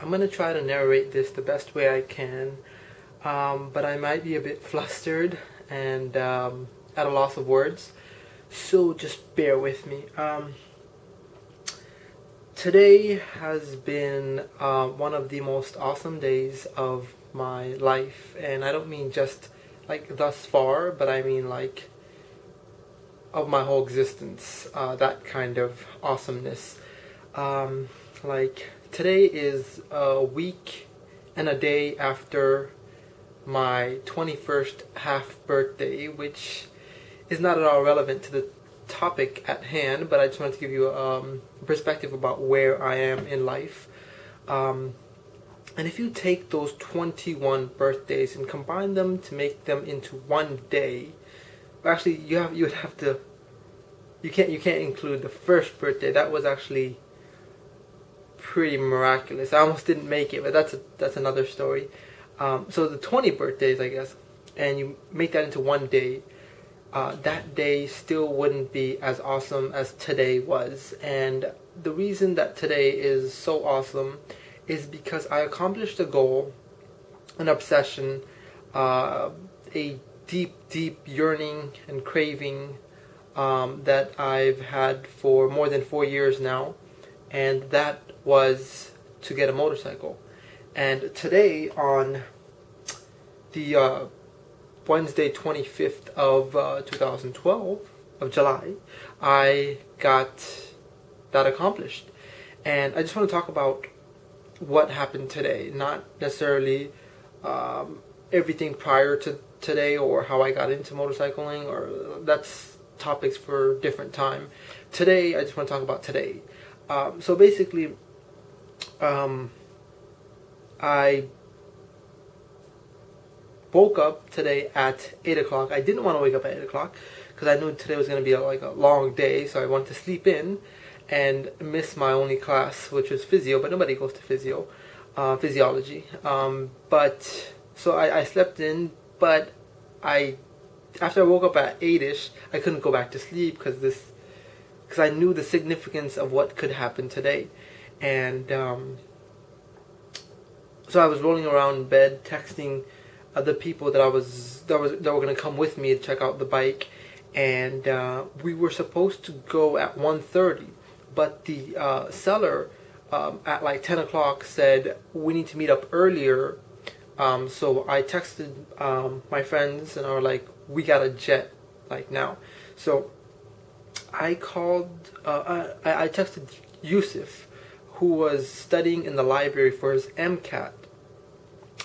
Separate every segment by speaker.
Speaker 1: I'm gonna try to narrate this the best way I can, but I might be a bit flustered and at a loss of words, so just bear with me. Today has been one of the most awesome days of my life, and I don't mean just like thus far, but I mean like of my whole existence, that kind of awesomeness. Like today is a week and a day after my 21st half birthday, which is not at all relevant to the topic at hand, but I just wanted to give you a perspective about where I am in life. And if you take those 21 birthdays and combine them to make them into one day, actually you would have to, you can't include the first birthday. That was actually pretty miraculous. I almost didn't make it, but that's another story. So the 20 birthdays, I guess, and you make that into one day, that day still wouldn't be as awesome as today was. And the reason that today is so awesome is because I accomplished a goal, an obsession, a deep yearning and craving that I've had for more than 4 years now, and that was to get a motorcycle. And today, on the Wednesday 25th of 2012 of July, I got that accomplished. And I just want to talk about what happened today, not necessarily everything prior to today or how I got into motorcycling, or that's topics for different time. Today, I just want to talk about today. So basically, I woke up today at 8 o'clock. I didn't want to wake up at 8 o'clock because I knew today was going to be like a long day, so I wanted to sleep in and miss my only class, which was physio, but nobody goes to physiology. But so I slept in, but after I woke up at 8ish, I couldn't go back to sleep because I knew the significance of what could happen today. And so I was rolling around in bed, texting the people that were going to come with me to check out the bike, and we were supposed to go at 1:30, but the seller at like 10 o'clock said we need to meet up earlier. So I texted my friends, and I was like, we got a jet like now. So I called, I texted Yusuf, who was studying in the library for his MCAT.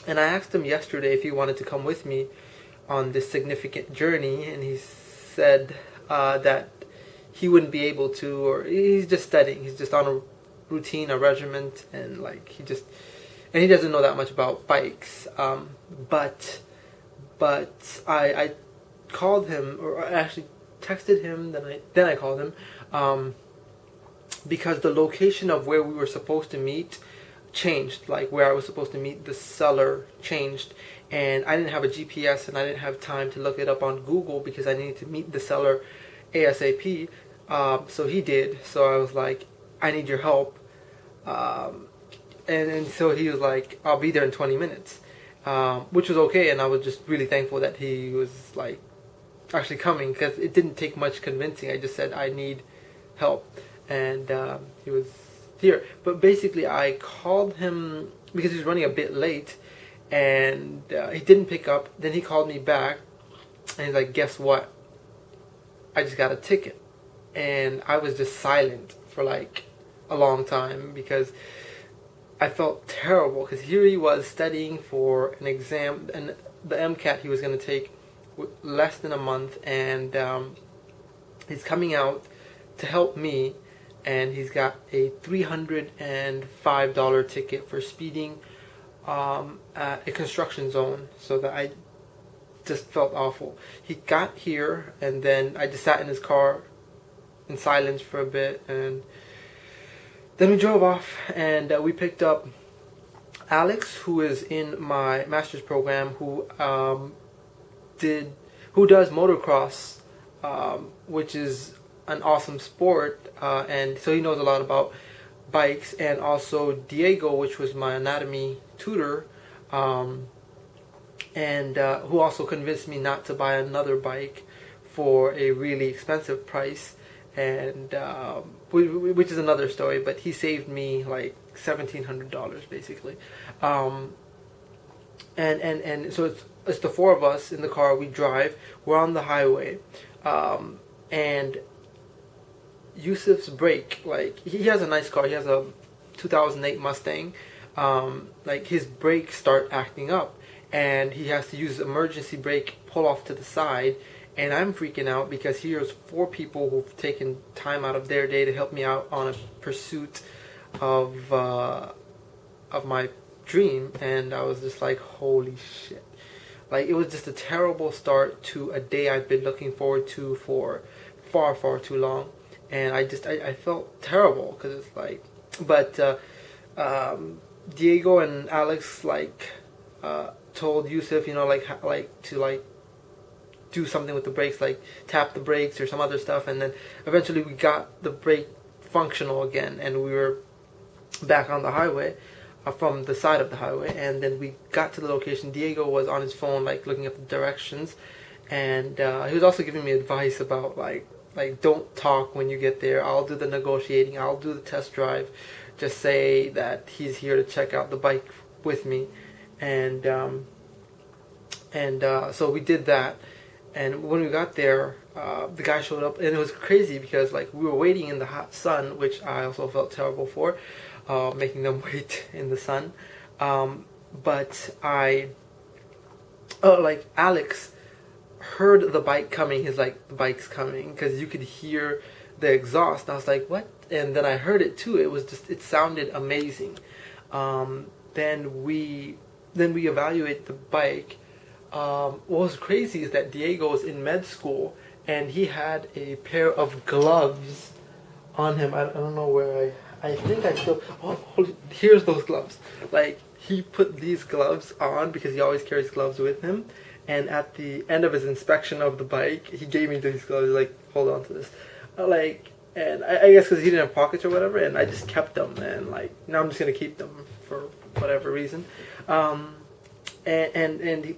Speaker 1: And I asked him yesterday if he wanted to come with me on this significant journey, and he said that he wouldn't be able to, or he's just studying. He's just on a routine, a regiment, and like he doesn't know that much about bikes. But I called him, or I actually texted him. Then I called him because the location of where we were supposed to meet changed. Like where I was supposed to meet the seller changed, and I didn't have a GPS, and I didn't have time to look it up on Google because I needed to meet the seller ASAP. So he did. So I was like, I need your help. And so he was like, I'll be there in 20 minutes, which was okay. And I was just really thankful that he was like actually coming, because it didn't take much convincing. I just said I need help, and he was here. But basically, I called him because he was running a bit late, and he didn't pick up. Then he called me back, and he's like, guess what? I just got a ticket. And I was just silent for like a long time because I felt terrible, because here he was studying for an exam, and the MCAT he was going to take less than a month, and he's coming out to help me, and he's got a $305 ticket for speeding at a construction zone. So that I just felt awful. He got here, and then I just sat in his car in silence for a bit, and then we drove off, and we picked up Alex, who is in my master's program, who does motocross, which is an awesome sport, and so he knows a lot about bikes, and also Diego, which was my anatomy tutor, um, and who also convinced me not to buy another bike for a really expensive price, and which is another story. But he saved me like $1,700 basically, and so it's the four of us in the car. We drive. We're on the highway, and Yusuf's brake, like he has a nice car. He has a 2008 Mustang. Like his brakes start acting up, and he has to use emergency brake, pull off to the side, and I'm freaking out because here's four people who've taken time out of their day to help me out on a pursuit of my dream, and I was just like, holy shit. Like, it was just a terrible start to a day I've been looking forward to for far, far too long. And I felt terrible because it's like, but Diego and Alex like told Yusuf, you know, like to like do something with the brakes, like tap the brakes or some other stuff, and then eventually we got the brake functional again, and we were back on the highway, from the side of the highway, and then we got to the location. Diego was on his phone, like looking up the directions, and he was also giving me advice about like don't talk when you get there. I'll do the negotiating. I'll do the test drive. Just say that he's here to check out the bike with me, and so we did that. And when we got there, the guy showed up, and it was crazy because like we were waiting in the hot sun, which I also felt terrible for, making them wait in the sun. But like Alex heard the bike coming. He's like, the bike's coming, because you could hear the exhaust. And I was like, what? And then I heard it too. It was just, it sounded amazing. Then we evaluate the bike. What was crazy is that Diego was in med school, and he had a pair of gloves on him. I don't know where I think I still, here's those gloves. Like, he put these gloves on because he always carries gloves with him. And at the end of his inspection of the bike, he gave me these gloves, like, hold on to this. And I guess because he didn't have pockets or whatever, and I just kept them. And, like, now I'm just going to keep them for whatever reason. Like, the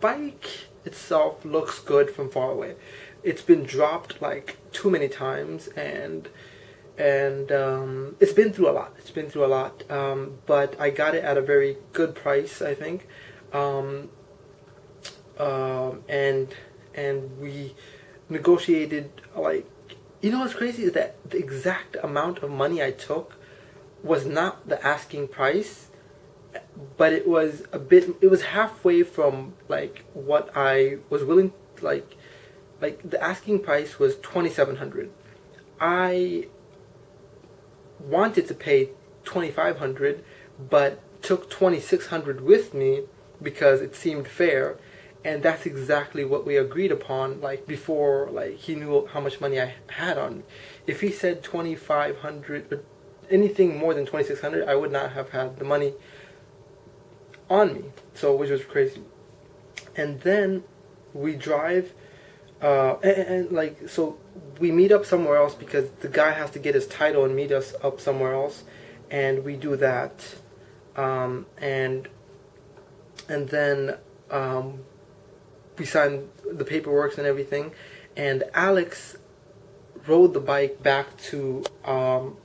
Speaker 1: bike itself looks good from far away. It's been dropped, like, too many times, and it's been through a lot. But I got it at a very good price, I think. And we negotiated, like, you know what's crazy is that the exact amount of money I took was not the asking price, but it was halfway from like what I was willing, like the asking price was $2,700. I wanted to pay $2,500, but took $2,600 with me because it seemed fair. And that's exactly what we agreed upon, like, before, like, he knew how much money I had on me. If he said $2,500, or anything more than $2,600, I would not have had the money on me. So, which was crazy. And then we drive, so we meet up somewhere else because the guy has to get his title and meet us up somewhere else. And we do that. And then we signed the paperwork and everything, and Alex rode the bike back to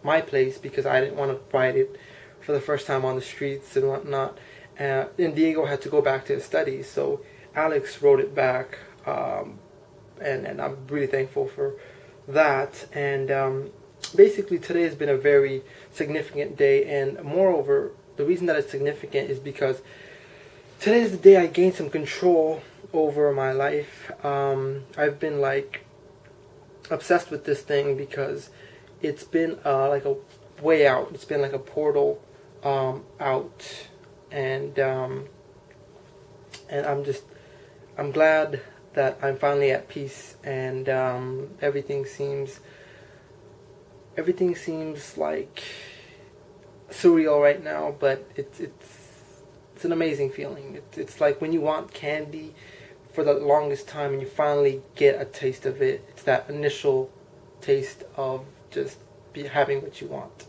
Speaker 1: my place because I didn't want to ride it for the first time on the streets and whatnot. And Diego had to go back to his studies, so Alex rode it back, and I'm really thankful for that. And basically today has been a very significant day, and moreover, the reason that it's significant is because today is the day I gained some control over my life. I've been like obsessed with this thing because it's been like a way out. It's been like a portal out, and I'm glad that I'm finally at peace, and everything seems like surreal right now, but it's an amazing feeling. It's like when you want candy for the longest time and you finally get a taste of it. It's that initial taste of just having what you want.